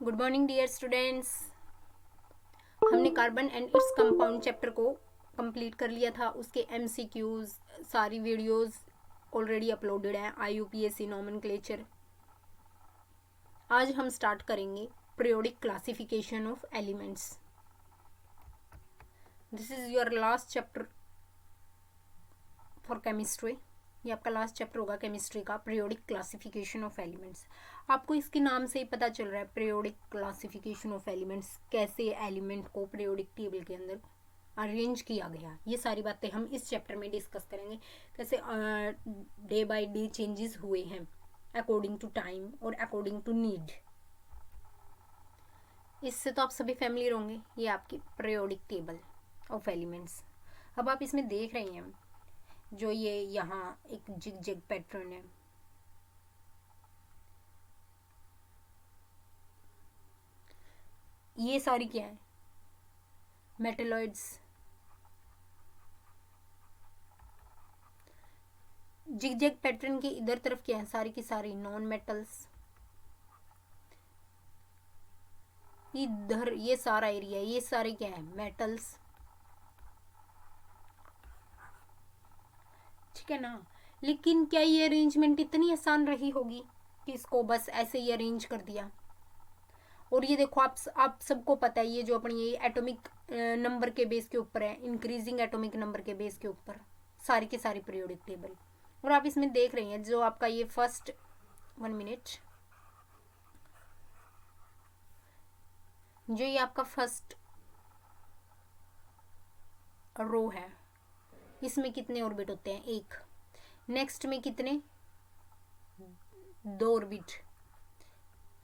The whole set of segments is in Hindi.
Good morning dear students. हमने carbon and its compound chapter को कंप्लीट कर लिया था। उसके एमसीक्यूज सारी वीडियोस ऑलरेडी अपलोडेड हैं IUPAC नॉमेनक्लेचर। आज हम स्टार्ट करेंगे periodic classification of elements. This is your last chapter for chemistry. ये आपका लास्ट चैप्टर होगा केमिस्ट्री का, पीरियोडिक क्लासिफिकेशन ऑफ एलिमेंट्स। आपको इसके नाम से ही पता चल रहा है पीरियोडिक क्लासिफिकेशन ऑफ एलिमेंट्स, कैसे एलिमेंट को पीरियोडिक टेबल के अंदर अरेंज किया गया। ये सारी बातें हम इस चैप्टर में डिस्कस करेंगे, कैसे डे बाय डे चेंजेस हुए हैं अकॉर्डिंग टू टाइम और अकॉर्डिंग टू नीड। इससे तो आप सभी फैमिलियर होंगे। ये आपकी पीरियोडिक टेबल ऑफ एलिमेंट्स। अब आप इसमें देख रहे हैं जो ये यहाँ एक जिग पैटर्न है, ये सारी क्या है? मेटलॉइड्स। जिग पैटर्न के इधर तरफ क्या है? सारी की सारी नॉन मेटल्स। इधर ये सारा एरिया, ये सारे क्या है? मेटल्स। ठीक है ना। लेकिन क्या ये अरेंजमेंट इतनी आसान रही होगी कि इसको बस ऐसे ही अरेंज कर दिया? और ये देखो, आप सबको पता है ये जो अपनी ये एटॉमिक नंबर के बेस के ऊपर है, इंक्रीजिंग एटॉमिक नंबर के बेस के ऊपर सारी के सारी पीरियोडिक टेबल। और आप इसमें देख रहे हैं जो आपका ये फर्स्ट 1 मिनट, जो ये आपका फर्स्ट रो है, इसमें कितने ऑर्बिट होते हैं? 1। नेक्स्ट में कितने? 2 ऑर्बिट,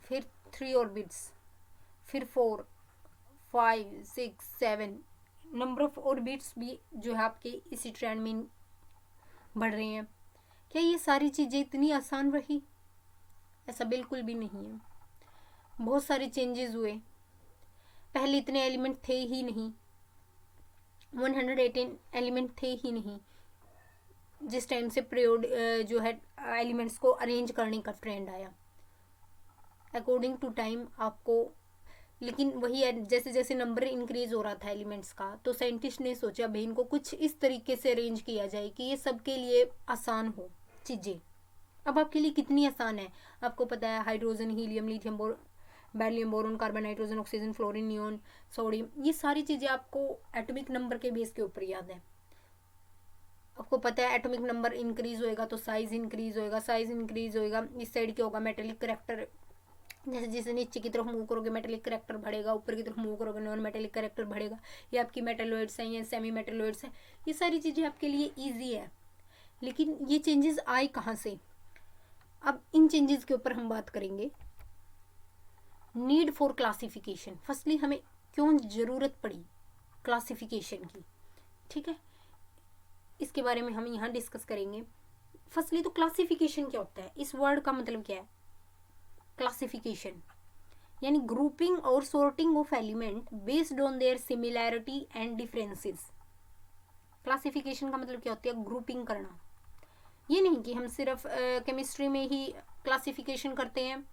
फिर 3 ऑर्बिट्स, फिर 4, 5, 6, 7। नंबर ऑफ ऑर्बिट्स भी जो है आपके इसी ट्रेंड में बढ़ रहे हैं। क्या ये सारी चीज़ें इतनी आसान रही? ऐसा बिल्कुल भी नहीं है। बहुत सारे चेंजेस हुए। पहले इतने एलिमेंट थे ही नहीं, 118 एलिमेंट थे ही नहीं जिस टाइम से पीरियड जो है एलिमेंट्स को अरेंज करने का ट्रेंड आया अकॉर्डिंग टू टाइम आपको। लेकिन वही है, जैसे जैसे नंबर इंक्रीज हो रहा था एलिमेंट्स का, तो साइंटिस्ट ने सोचा भाई इनको कुछ इस तरीके से अरेंज किया जाए कि ये सबके लिए आसान हो चीज़ें। अब आपके लिए कितनी आसान है आपको पता है। Hydrogen, helium, lithium, beryllium, boron, carbon, nitrogen, oxygen, fluorine, neon, sodium, ये सारी चीज़ें आपको एटॉमिक नंबर के बेस के ऊपर याद है। आपको पता है एटॉमिक नंबर इंक्रीज होएगा तो साइज इंक्रीज होएगा, साइज इंक्रीज होएगा इस साइड क्या होगा? Metallic character. जैसे जैसे नीचे की तरफ मूव करोगे मेटेलिक करेक्टर बढ़ेगा, ऊपर की तरफ मूव करोगे नॉन मेटेलिक करेक्टर बढ़ेगा। ये आपकी मेटेलॉइड्स हैं, ये सेमी मेटेलॉइड्स हैं। ये सारी चीज़ें आपके लिए ईजी है। लेकिन ये चेंजेस आए कहाँ से? अब इन चेंजेस के ऊपर हम बात करेंगे। Need for classification. फर्स्टली हमें क्यों ज़रूरत पड़ी क्लासिफिकेशन की? ठीक है, इसके बारे में हम यहाँ डिस्कस करेंगे। फर्स्टली तो क्लासिफिकेशन क्या होता है? इस वर्ड का मतलब क्या है? क्लासिफिकेशन यानी ग्रुपिंग और sorting of element based on their similarity and differences. Classification का मतलब क्या होता है? ग्रुपिंग करना। ये नहीं कि हम सिर्फ केमिस्ट्री में ही क्लासिफिकेशन करते हैं।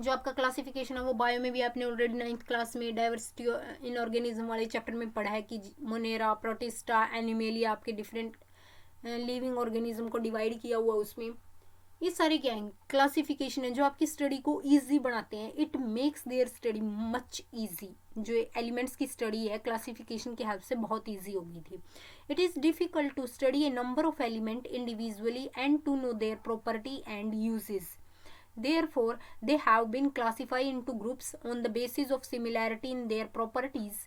जो आपका क्लासिफिकेशन है वो बायो में भी आपने ऑलरेडी 9th क्लास में डाइवर्सिटी इन ऑर्गेनिज्म वाले चैप्टर में पढ़ा है कि मोनेरा, प्रोटिस्टा, एनिमेलिया, आपके डिफरेंट लिविंग ऑर्गेनिज्म को डिवाइड किया हुआ उसमें। ये सारे क्या है? क्लासिफिकेशन है जो आपकी स्टडी को ईजी बनाते हैं। It makes their study much easy. जो एलिमेंट्स की स्टडी है क्लासिफिकेशन की हेल्प से बहुत ईजी हो गई थी। It is difficult to study a number of element individually and to know their property and uses. Therefore, they have been classified into groups on the basis of similarity in their properties.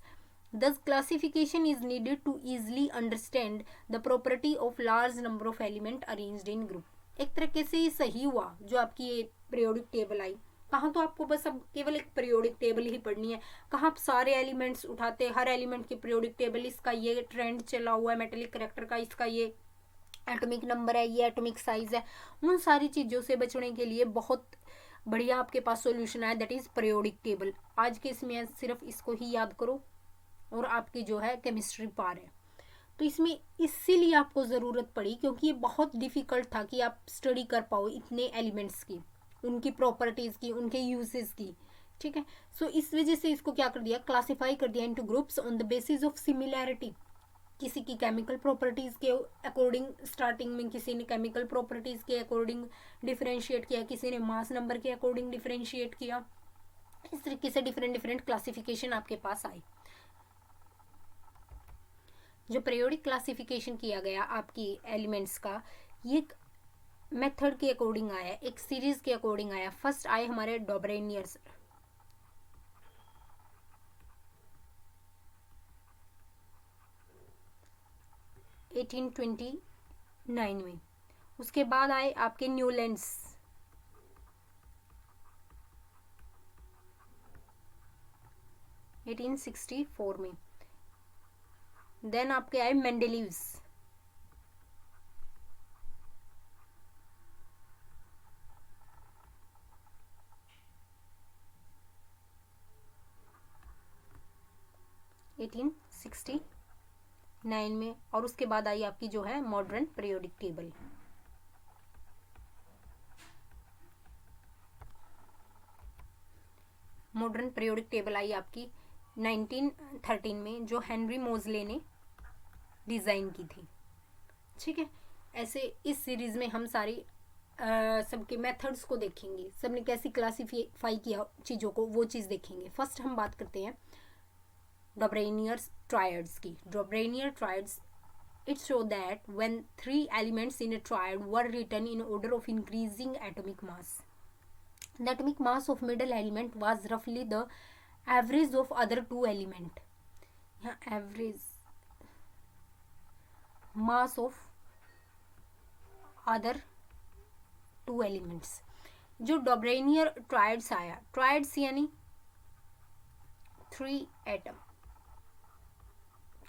Thus, classification is needed to easily understand the property of large number of elements arranged in group. एक तरीके से ये सही हुआ जो आपकी ये पीरियोडिक टेबल आई। कहाँ तो आपको बस अब केवल एक पीरियोडिक टेबल ही पढ़नी है। कहाँ आप सारे एलिमेंट्स उठाते, हर एलिमेंट की पीरियोडिक टेबल, इसका ये ट्रेंड चला हुआ है मेटेलिक करेक्टर का, इसका ये एटॉमिक नंबर है, ये एटॉमिक साइज है। उन सारी चीज़ों से बचने के लिए बहुत बढ़िया आपके पास सॉल्यूशन है, दैट इज़ पीरियोडिक टेबल। आज के इसमें सिर्फ इसको ही याद करो और आपकी जो है केमिस्ट्री पार है। तो इसमें इसीलिए आपको ज़रूरत पड़ी क्योंकि ये बहुत डिफ़िकल्ट था कि आप स्टडी कर पाओ इतने एलिमेंट्स की। उनकी प्रॉपर्टीज़ की, उनके यूजेस की, ठीक है। सो इस वजह से इसको क्या कर दिया, क्लासीफाई कर दिया into groups on the basis of similarity. किसी की केमिकल प्रॉपर्टीज़ के अकॉर्डिंग, स्टार्टिंग में किसी ने केमिकल प्रॉपर्टीज़ के अकॉर्डिंग डिफरेंशिएट किया, किसी ने मास नंबर के अकॉर्डिंग डिफरेंशिएट किया। इस तरीके से डिफरेंट डिफरेंट क्लासिफिकेशन आपके पास आई। जो पीरियोडिक क्लासिफिकेशन किया गया आपकी एलिमेंट्स का, ये मेथड के अकॉर्डिंग आया, एक सीरीज के अकॉर्डिंग आया। फर्स्ट आए हमारे डॉबरेनियर्स, 1829 में। उसके बाद आए आपके न्यूलैंड्स, 1864 में। देन आपके आए मेंडेलीव्स, 1869 में। और उसके बाद आई आपकी जो है modern periodic table. Modern periodic table I आपकी 1913 में, जो हेनरी मोजले ने डिज़ाइन की थी, ठीक है। ऐसे इस सीरीज में हम सारी सबके मेथड्स को देखेंगे, सबने कैसी क्लासीफाई किया चीज़ों को, वो चीज़ देखेंगे। फर्स्ट हम बात करते हैं डॉबरेनियर्स ट्रायड्स की। डॉबरेनियर triads, it show that when 3 elements in a triad were written in order of increasing atomic mass, the atomic mass of middle element was roughly the average of other 2 element. यहाँ average mass of other 2 elements। जो डॉबरेनियर ट्रायड्स आया, ट्रायड्स यानी 3 एटम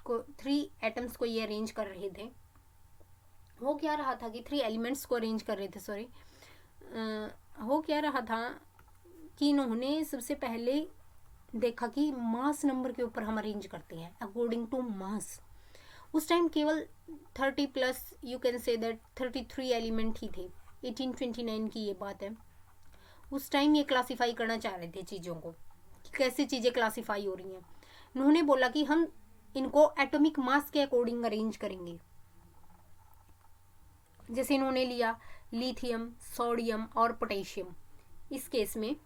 को, 3 एटम्स को ये अरेंज कर रहे थे। हो क्या रहा था कि 3 एलिमेंट्स को अरेंज कर रहे थे, सॉरी, हो क्या रहा था कि इन्होंने सबसे पहले देखा कि मास नंबर के ऊपर हम अरेंज करते हैं अकॉर्डिंग टू मास। उस टाइम केवल 30 plus, you can say that 33 element ही थे। 1829 की ये बात है। उस टाइम ये क्लासीफाई करना चाह रहे थे चीज़ों को कि कैसे चीज़ें क्लासीफाई हो रही हैं। इन्होंने बोला कि हम इनको एटॉमिक मास के अकॉर्डिंग अरेंज करेंगे। जैसे इन्होंने लिया लिथियम, सोडियम और पोटेशियम। इस केस में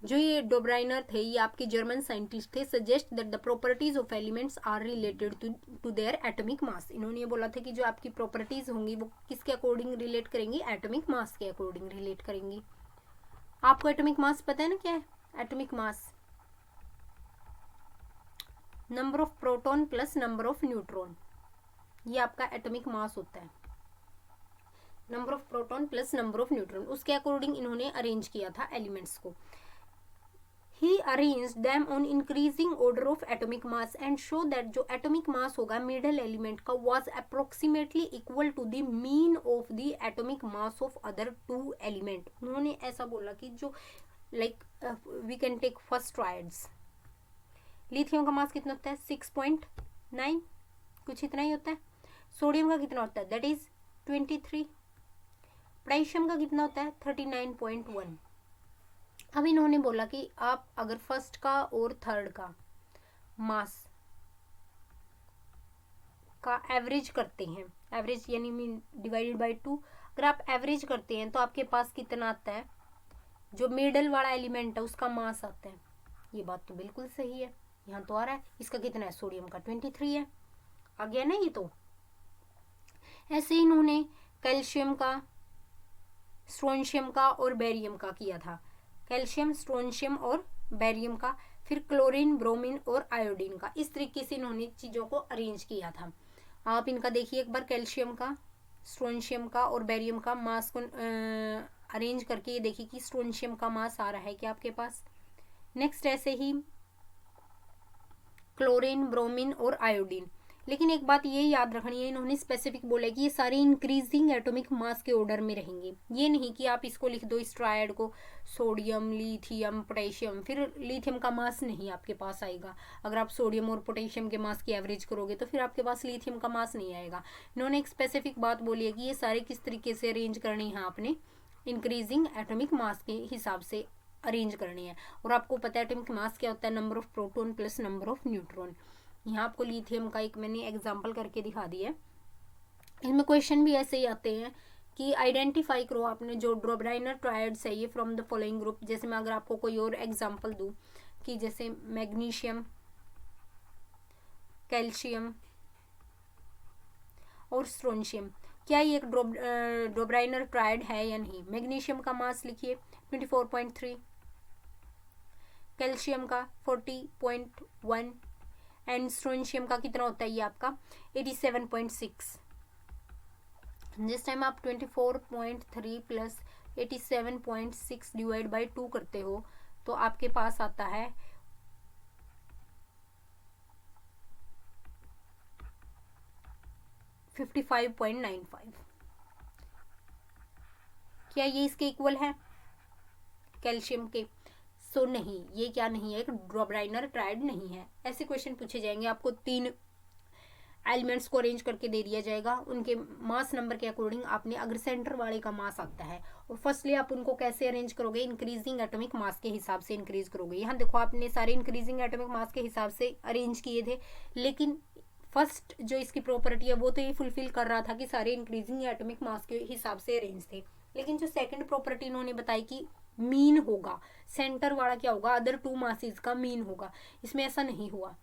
जो ये डोब्राइनर थे, ये आपके जर्मन साइंटिस्ट थे, suggest that the properties of elements are related to their atomic mass. इन्होंने ये बोला था कि जो आपकी प्रॉपर्टीज होंगी वो किसके अकॉर्डिंग रिलेट करेंगी, एटॉमिक मास के अकॉर्डिंग रिलेट करेंगी। आपको एटॉमिक मास पता है ना क्या है? Atomic mass number of proton plus number of neutron, ये आपका एटॉमिक मास होता है। Number of proton plus number of neutron, उसके अकॉर्डिंग इन्होंने अरेंज किया था एलिमेंट्स को। He arranged them on increasing order of atomic mass and show that जो atomic mass होगा middle element का was approximately equal to the mean of the atomic mass of other 2 element। उन्होंने ऐसा बोला कि जो like we can take first triads, lithium का मास कितना होता है 6.9, कुछ इतना ही होता है। सोडियम का कितना होता है, दैट इज 23। पोटेशियम का कितना होता है 39.1। अब इन्होंने बोला कि आप अगर फर्स्ट का और थर्ड का मास का एवरेज करते हैं, एवरेज यानी मीन डिवाइडेड बाय 2, अगर आप एवरेज करते हैं तो आपके पास कितना आता है, जो मिडल वाला एलिमेंट है उसका मास आता है। ये बात तो बिल्कुल सही है, यहाँ तो आ रहा है। इसका कितना है, सोडियम का 23 है, आ गया ना ये तो। ऐसे इन्होंने कैल्शियम का, स्ट्रोंशियम का और बेरियम का किया था। कैल्शियम, स्ट्रोंशियम और बेरियम का, फिर क्लोरीन, ब्रोमीन और आयोडीन का। इस तरीके से इन्होंने चीज़ों को अरेंज किया था। आप इनका देखिए एक बार, कैल्शियम का, स्ट्रोंशियम का और बेरियम का मास को अरेंज करके ये देखिए कि स्ट्रोंशियम का मास आ रहा है क्या आपके पास। नेक्स्ट ऐसे ही क्लोरीन, ब्रोमीन और आयोडीन। लेकिन एक बात ये याद रखनी है, इन्होंने स्पेसिफिक बोला है कि ये सारे इंक्रीजिंग एटॉमिक मास के ऑर्डर में रहेंगे। ये नहीं कि आप इसको लिख दो इस ट्रायड को, सोडियम, लिथियम, पोटेशियम, फिर लिथियम का मास नहीं आपके पास आएगा। अगर आप सोडियम और पोटेशियम के मास की एवरेज करोगे तो फिर आपके पास लिथियम का मास नहीं आएगा। इन्होंने एक स्पेसिफिक बात बोली है कि ये सारे किस तरीके से अरेंज करने हैं आपने इंक्रीजिंग एटॉमिक मास के हिसाब से अरेंज करनी है। और आपको पता है एटॉमिक मास क्या होता है, number of proton plus number of neutron. यहाँ आपको लिथियम का एक मैंने एग्जांपल करके दिखा दिया है। इसमें क्वेश्चन भी ऐसे ही आते हैं कि आइडेंटिफाई करो आपने जो ड्रोब्राइनर ट्रायड्स है ये फ्रॉम द फॉलोइंग ग्रुप। जैसे मैं अगर आपको कोई और एग्जांपल दूं कि जैसे मैग्नीशियम, कैल्शियम और स्ट्रोंशियम, क्या ये एक ड्रोब्राइनर ट्रायड है या नहीं। मैग्नीशियम का मास लिखिए 24.3, कैल्शियम का 40.1 एंड स्ट्रोंशियम का कितना होता है ये आपका 87.6। जिस टाइम आप 24.3 प्लस 87.6 डिवाइड बाई 2 करते हो तो आपके पास आता है 55.95। क्या ये इसके इक्वल है कैल्शियम के। सो नहीं, ये क्या नहीं है, एक ड्रोब्राइनर ट्रायड नहीं है। ऐसे क्वेश्चन पूछे जाएंगे, आपको 3 एलिमेंट्स को अरेंज करके दे दिया जाएगा, उनके मास नंबर के अकॉर्डिंग आपने अगर सेंटर वाले का मास आता है और फर्स्टली आप उनको कैसे अरेंज करोगे, इंक्रीजिंग एटॉमिक मास के हिसाब से इंक्रीज करोगे। यहाँ देखो आपने सारे इंक्रीजिंग एटॉमिक मास के हिसाब से अरेंज किए थे, लेकिन फर्स्ट जो इसकी प्रॉपर्टी है वो तो ये फुलफिल कर रहा था कि सारे इंक्रीजिंग एटॉमिक मास के हिसाब से अरेंज थे। लेकिन जो सेकंड प्रॉपर्टी इन्होंने बताई कि मीन होगा, सेंटर वाला क्या होगा, अदर 2 मासेस का मीन होगा, इसमें ऐसा नहीं हुआ।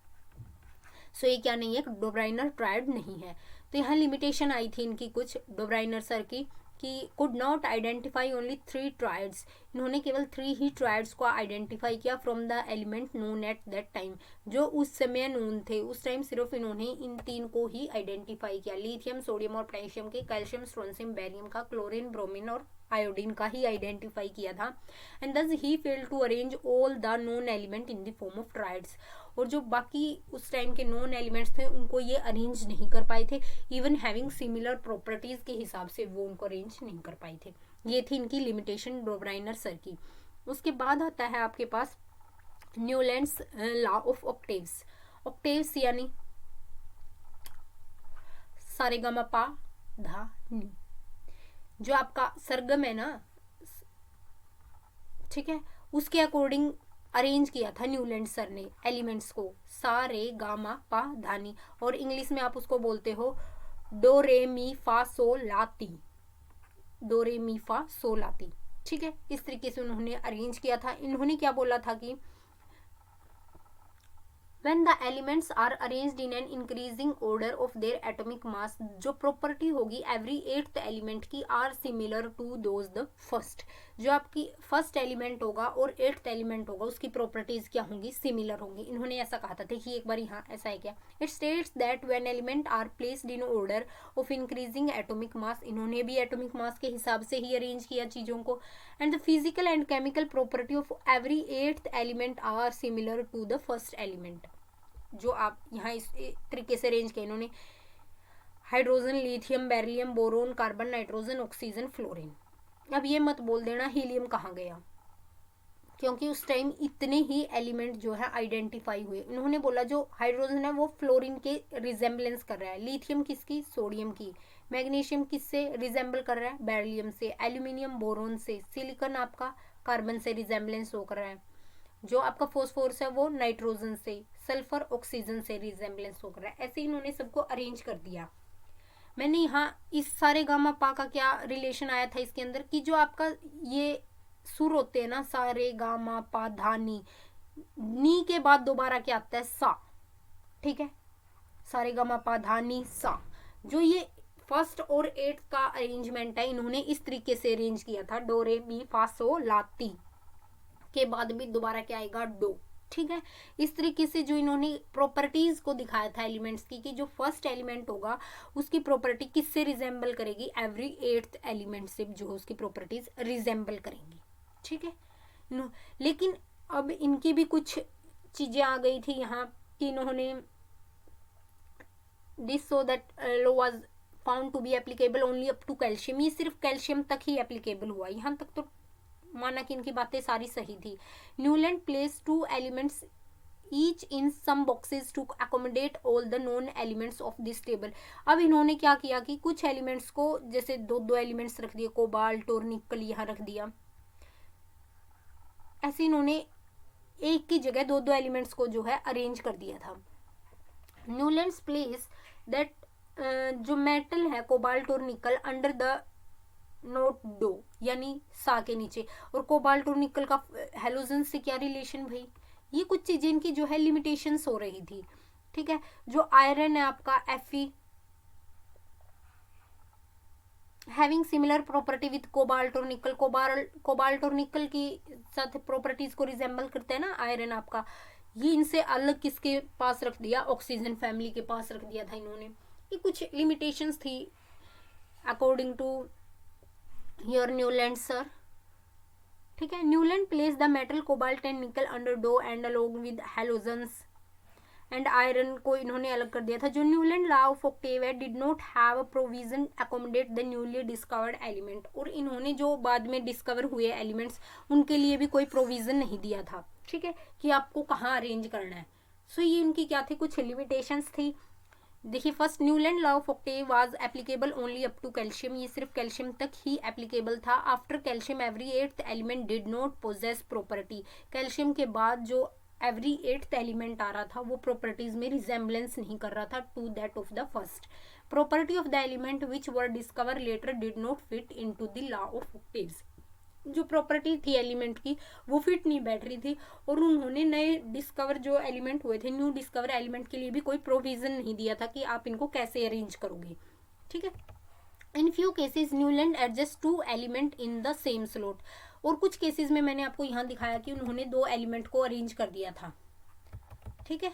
सो ये क्या नहीं है, डोब्राइनर ट्रायड नहीं है। तो यहाँ लिमिटेशन आई थी इनकी कुछ डोब्राइनर सर की कि could not identify only 3 triads. इन्होंने केवल 3 ही ट्रायड्स को आइडेंटिफाई किया from the element known at that time, जो उस समय नोन थे उस टाइम सिर्फ इन्होंने इन 3 को ही आइडेंटिफाई किया, लिथियम, सोडियम और पोटेशियम के, कैल्शियम, स्ट्रोंशियम, बेरियम का, क्लोरीन, ब्रोमीन और आयोडीन का ही आइडेंटिफाई किया था। एंड दस ही failed to arrange all the known element in the form of triads. और जो बाकी उस टाइम के नॉन एलिमेंट्स थे उनको ये अरेंज नहीं कर पाए थे, इवन हैविंग सिमिलर प्रॉपर्टीज के हिसाब से वो उनको अरेंज नहीं कर पाए थे। ये थी इनकी लिमिटेशन डोब्राइनर सर की। उसके बाद आता है आपके पास Newlands law of octaves. Octaves यानी सारेगामा पा धा नी, जो आपका सरगम है ना, ठीक है, उसके अकॉर्डिंग अरेंज किया था न्यूलैंड सर ने एलिमेंट्स को, सा रे गा मा पा धा नी, और इंग्लिश में आप उसको बोलते हो डो रे मी फा सो ला ती, डो रे मी फा सो ला ती, ठीक है। इस तरीके से उन्होंने अरेंज किया था। इन्होंने क्या बोला था कि when the elements are arranged in an increasing order of their atomic mass, जो प्रॉपर्टी होगी every 8th एलिमेंट की are similar to those the first, जो आपकी फर्स्ट एलिमेंट होगा और 8th एलिमेंट होगा उसकी प्रॉपर्टीज क्या होंगी, सिमिलर होंगी। इन्होंने ऐसा कहा था, देखिए एक बार यहाँ ऐसा है क्या, it states that when element are placed in order of increasing atomic mass, इन्होंने भी एटॉमिक मास के हिसाब से ही अरेंज किया चीज़ों को, and the physical and chemical property of every 8th element are similar to the first element. जो आप यहाँ इस तरीके से अरेंज किया इन्होंने, hydrogen, lithium, beryllium, boron, carbon, nitrogen, oxygen, fluorine. अब ये मत बोल देना हीलियम कहाँ गया, क्योंकि उस टाइम इतने ही एलिमेंट जो है आइडेंटिफाई हुए। इन्होंने बोला जो हाइड्रोजन है वो फ्लोरीन के रिजेंबलेंस कर रहा है, लिथियम किसकी, सोडियम की, मैग्नीशियम किससे रिजेंबल कर रहा है, बेरिलियम से, एल्यूमिनियम बोरोन से, सिलिकॉन आपका कार्बन से रिजेंबलेंस हो कर रहा है, जो आपका फॉस्फोरस है वो नाइट्रोजन से, सल्फर ऑक्सीजन से रिजेंबलेंस हो कर रहा है। ऐसे इन्होंने सबको अरेंज कर दिया। मैंने यहाँ इस सारे गामा पा का क्या रिलेशन आया था इसके अंदर, कि जो आपका ये सुर होते हैं ना, सारे गामा पा धा नी के बाद दोबारा क्या आता है, सा, ठीक है, सारे गामा पा धा नी सा, जो ये फर्स्ट और 8th का अरेंजमेंट है इन्होंने इस तरीके से अरेंज किया था, डो रे मी फा सो ला ती के बाद भी दोबारा क्या आएगा, डो, ठीक है। इस तरीके से जो इन्होंने प्रॉपर्टीज को दिखाया था एलिमेंट्स की, कि जो फर्स्ट एलिमेंट होगा उसकी प्रॉपर्टी किससे रिजेंबल करेगी, एवरी 8th एलिमेंट से जो उसकी प्रॉपर्टीज रिजेंबल करेंगी, ठीक है। लेकिन अब इनकी भी कुछ चीजें आ गई थी यहाँ कि इन्होंने this so that law was found to be applicable only up to calcium, ये सिर्फ कैल्शियम तक ही एप्लीकेबल हुआ। यहाँ तक तो माना कि इनकी बातें सारी सही थी। Newland place 2 elements each in some boxes to accommodate all the known elements of this table। अब इन्होंने क्या किया कि कुछ एलिमेंट्स को, जैसे दो दो एलिमेंट्स रख दिए, कोबाल्ट और निकल यहाँ रख दिया, ऐसे इन्होंने एक की जगह दो दो एलिमेंट्स को जो है अरेंज कर दिया था। न्यूलैंड्स प्लेस दैट जो मेटल है कोबाल्ट और निकल अंडर द नोट डो, यानी सा के नीचे। और कोबाल्ट और निकल का हेलोजन से क्या रिलेशन भाई, ये कुछ चीजें इनकी जो है लिमिटेशंस हो रही थी, ठीक है। जो आयरन है आपका Fe having similar property with cobalt और निकल, कोबाल्ट और निकल की साथ प्रॉपर्टीज को रिजेंबल करते हैं ना आयरन आपका, ये इनसे अलग किसके पास रख दिया, ऑक्सीजन फैमिली के पास रख दिया था इन्होंने। ये कुछ लिमिटेशंस थी according to your Newland sir, ठीक है। Newland place the metal cobalt and nickel under do and along with halogens and iron को इन्होंने अलग कर दिया था। जो Newland law of octave did not have a provision accommodate the newly discovered element, और इन्होंने जो बाद में डिस्कवर हुए एलिमेंट्स उनके लिए भी कोई प्रोविजन नहीं दिया था, ठीक है, कि आपको कहाँ अरेंज करना है। सो ये उनकी क्या थी, कुछ लिमिटेशंस थी। देखिए, first Newland law of octave was applicable only up to calcium, ये सिर्फ कैल्शियम तक ही एप्लीकेबल था। After calcium every eighth element did not possess property, calcium के बाद जो एवरी एट्थ एलिमेंट आ रहा था वो प्रॉपर्टीज में रिजेंबलेंस नहीं कर रहा था to that of the first. Property of the element which were discover later did not fit into the law of octaves, जो प्रॉपर्टी थी एलिमेंट की वो फिट नहीं बैठ रही थी, और उन्होंने नए डिस्कवर जो एलिमेंट हुए थे, न्यू डिस्कवर एलिमेंट के लिए भी कोई प्रोविजन नहीं दिया था कि आप इनको कैसे अरेंज करोगे, ठीक है। In few cases Newland adjust two element in the same slot, और कुछ केसेस में मैंने आपको यहाँ दिखाया कि उन्होंने दो एलिमेंट को अरेंज कर दिया था, ठीक है,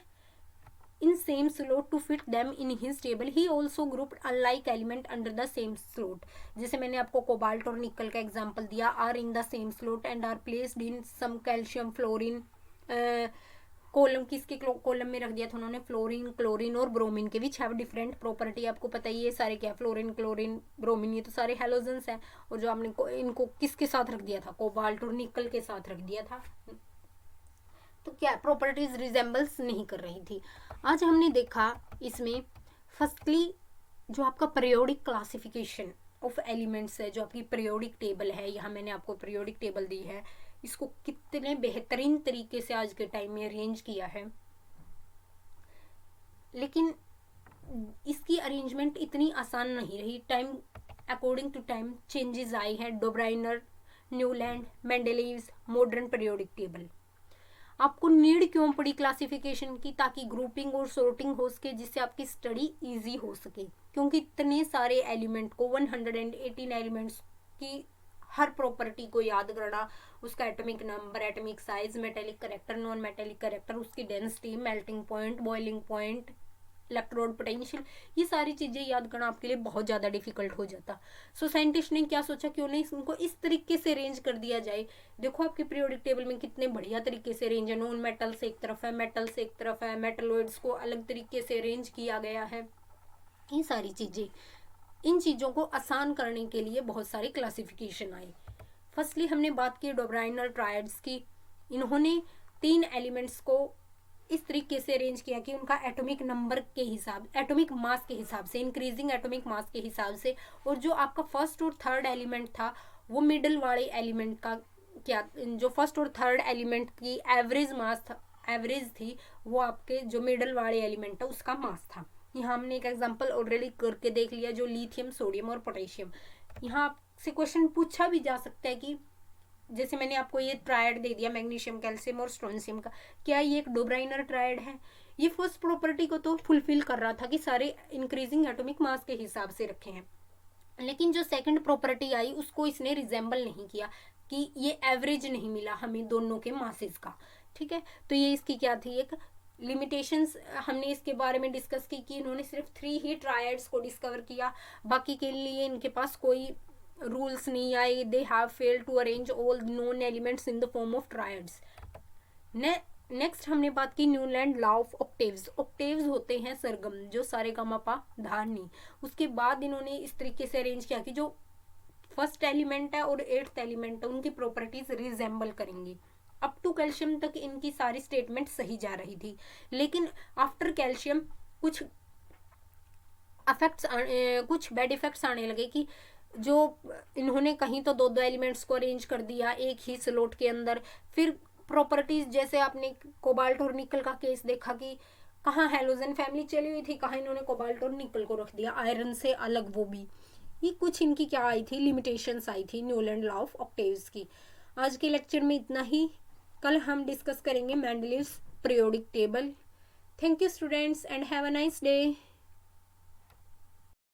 in same slot to fit them in his table. He also grouped unlike element under the same slot, जैसे मैंने आपको कोबाल्ट और निकल का एग्जांपल दिया, are in the same slot and are placed in some calcium fluorine column, किसके कॉलम में रख दिया था उन्होंने, फ्लोरीन, क्लोरीन और ब्रोमीन के, विच हैव डिफरेंट प्रॉपर्टी। आपको पता ही है सारे क्या, फ्लोरीन, क्लोरीन, ब्रोमीन, ये तो सारे हेलोजेंस हैं। और जो आपने इनको किसके साथ रख दिया था, कोबाल्ट और निकल के साथ रख दिया था, तो क्या प्रॉपर्टीज रिजेंबल्स नहीं कर रही थी। आज हमने देखा इसमें फर्स्टली जो आपका पीरियोडिक क्लासिफिकेशन ऑफ एलिमेंट्स है, जो आपकी पीरियोडिक टेबल है, यहाँ मैंने आपको पीरियोडिक टेबल दी है, इसको कितने बेहतरीन तरीके से आज के टाइम में अरेंज किया है। लेकिन इसकी अरेंजमेंट इतनी आसान नहीं रही, time according to time changes आई हैं। Dobereiner, Newland, Mendeleev's, modern periodic table. आपको नीड क्यों पड़ी क्लासिफिकेशन की, ताकि ग्रुपिंग और सॉर्टिंग हो सके, जिससे आपकी स्टडी इजी हो सके, क्योंकि इतने सारे एलिमेंट को 118 एलिमेंट्स की हर प्रॉपर्टी को याद करना, उसका atomic number, atomic size, metallic character, non metallic character, उसकी density, melting point, boiling point, electrode potential, ये सारी चीज़ें याद करना आपके लिए बहुत ज़्यादा डिफिकल्ट हो जाता। सो साइंटिस्ट ने क्या सोचा, क्यों नहीं इनको इस तरीके से अरेंज कर दिया जाए। देखो आपके पीरियोडिक टेबल में कितने बढ़िया तरीके से अरेंज है, नॉन मेटल्स एक तरफ है, मेटल्स एक तरफ है, मेटलॉइड्स को अलग तरीके से अरेंज किया गया है। ये सारी चीज़ें, इन चीज़ों को आसान करने के लिए बहुत सारी क्लासिफिकेशन आई। फर्स्टली हमने बात की डोब्राइनर ट्रायड्स की। इन्होंने 3 एलिमेंट्स को इस तरीके से अरेंज किया कि उनका एटॉमिक नंबर के हिसाब, एटॉमिक मास के हिसाब से, इंक्रीजिंग एटॉमिक मास के हिसाब से, और जो आपका फर्स्ट और थर्ड एलिमेंट था वो मिडल वाले एलिमेंट का क्या, जो फर्स्ट और थर्ड एलिमेंट की एवरेज मास था, एवरेज थी, वो आपके जो मिडल वाले एलिमेंट था उसका मास था। यहाँ हमने एक एग्जांपल ऑलरेडी करके देख लिया, जो लिथियम, सोडियम और पोटेशियम। यहाँ आपसे क्वेश्चन पूछा भी जा सकता है कि जैसे मैंने आपको ये ट्रायड दे दिया, मैग्नीशियम, कैल्शियम और स्ट्रोंशियम का, क्या ये एक डोब्राइनर ट्रायड है? ये फर्स्ट प्रॉपर्टी को तो फुलफिल कर रहा था कि सारे इंक्रीजिंग एटॉमिक मास के हिसाब से रखे हैं, लेकिन जो सेकंड प्रॉपर्टी आई उसको इसने रिजेंबल नहीं किया, कि ये एवरेज नहीं मिला हमें दोनों के मासेस का, ठीक है। तो ये इसकी क्या थी, एक लिमिटेशंस हमने इसके बारे में डिस्कस की कि इन्होंने सिर्फ 3 ही ट्रायड्स को डिस्कवर किया, बाकी के लिए इनके पास कोई रूल्स नहीं आए। They have failed to arrange all known elements in the form of triads. Next हमने बात की Newland law of octaves. Octaves होते हैं सरगम, जो सारे गामापा धारनी। उसके बाद इन्होंने इस तरीके से अरेंज किया कि जो फर्स्ट एलिमेंट है और 8th एलिमेंट है उनकी प्रॉपर्टीज रिजेंबल करेंगी। अप टू कैल्शियम तक इनकी सारी स्टेटमेंट सही जा रही थी, लेकिन आफ्टर कैल्शियम कुछ कुछ बैड इफेक्ट्स आने लगे कि जो इन्होंने कहीं तो दो दो एलिमेंट्स को अरेंज कर दिया एक ही स्लॉट के अंदर। फिर प्रॉपर्टीज, जैसे आपने कोबाल्ट और निकल का केस देखा कि कहाँ हेलोजन फैमिली चली हुई थी, कहाँ इन्होंने कोबाल्ट और निकल को रख दिया आयरन से अलग, वो भी। ये कुछ इनकी क्या आई थी, लिमिटेशंस आई थी न्यूलैंड लॉ ऑफ ऑक्टेव्स की। आज के लेक्चर में इतना ही। कल हम डिस्कस करेंगे Mendeleev's periodic table. Thank you students and have a nice day.